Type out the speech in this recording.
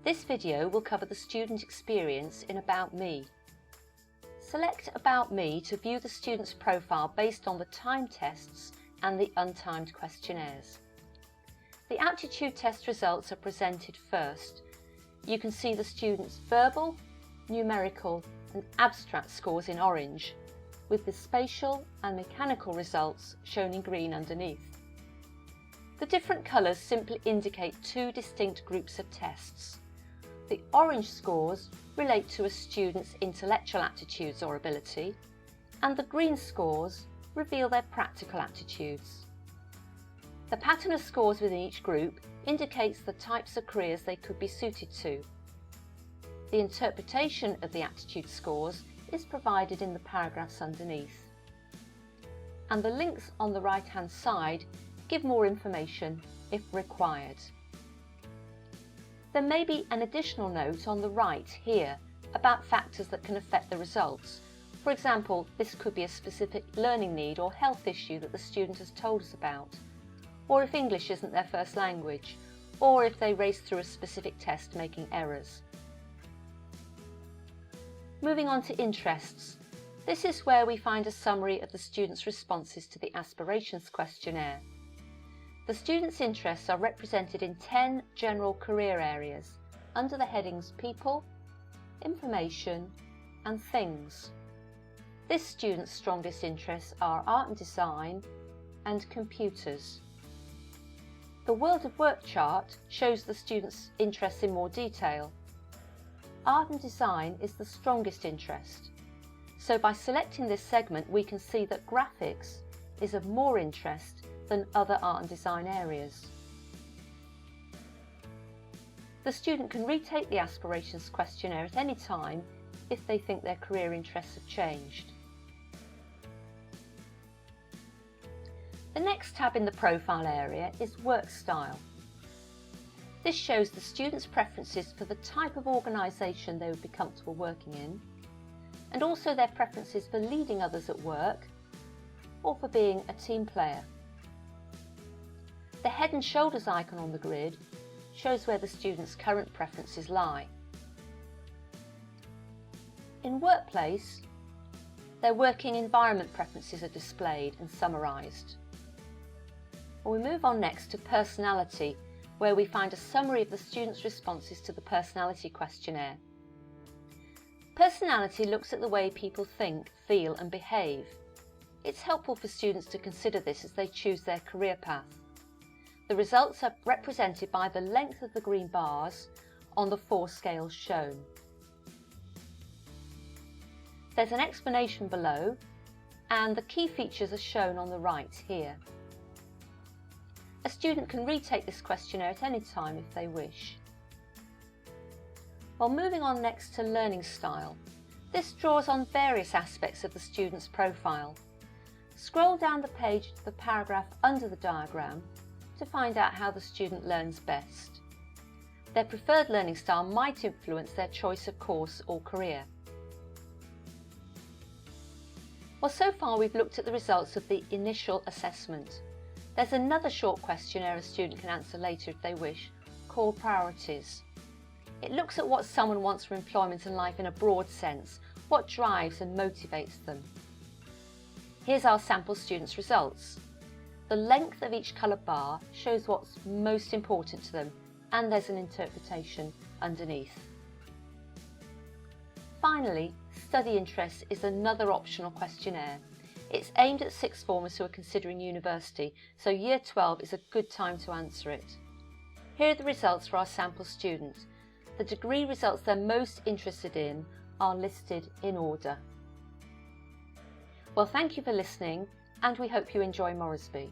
This video will cover the student experience in About Me. Select About Me to view the student's profile based on the timed tests and the untimed questionnaires. The aptitude test results are presented first. You can see the student's verbal, numerical and abstract scores in orange, with the spatial and mechanical results shown in green underneath. The different colours simply indicate two distinct groups of tests. The orange scores relate to a student's intellectual aptitudes or ability, and the green scores reveal their practical aptitudes. The pattern of scores within each group indicates the types of careers they could be suited to. The interpretation of the aptitude scores is provided in the paragraphs underneath. And the links on the right-hand side give more information if required. There may be an additional note on the right here about factors that can affect the results. For example, this could be a specific learning need or health issue that the student has told us about, or if English isn't their first language, or if they race through a specific test making errors. Moving on to interests. This is where we find a summary of the student's responses to the aspirations questionnaire. The student's interests are represented in 10 general career areas under the headings People, Information and Things. This student's strongest interests are art and design and computers. The World of Work chart shows the student's interests in more detail. Art and design is the strongest interest, so by selecting this segment we can see that graphics is of more interest than other art and design areas. The student can retake the aspirations questionnaire at any time if they think their career interests have changed. The next tab in the profile area is Work Style. This shows the student's preferences for the type of organisation they would be comfortable working in, and also their preferences for leading others at work or for being a team player. The Head and Shoulders icon on the grid shows where the student's current preferences lie. In Workplace, their working environment preferences are displayed and summarised. We move on next to Personality, where we find a summary of the student's responses to the personality questionnaire. Personality looks at the way people think, feel and behave. It's helpful for students to consider this as they choose their career path. The results are represented by the length of the green bars on the 4 scales shown. There's an explanation below, and the key features are shown on the right here. A student can retake this questionnaire at any time if they wish. Well, moving on next to Learning Style. This draws on various aspects of the student's profile. Scroll down the page to the paragraph under the diagram to find out how the student learns best. Their preferred learning style might influence their choice of course or career. Well, so far we've looked at the results of the initial assessment. There's another short questionnaire a student can answer later if they wish, called Priorities. It looks at what someone wants from employment and life in a broad sense, what drives and motivates them. Here's our sample students' results. The length of each colour bar shows what's most important to them, and there's an interpretation underneath. Finally, Study Interest is another optional questionnaire. It's aimed at sixth formers who are considering university, so Year 12 is a good time to answer it. Here are the results for our sample student. The degree results they're most interested in are listed in order. Well, thank you for listening, and we hope you enjoy Moresby.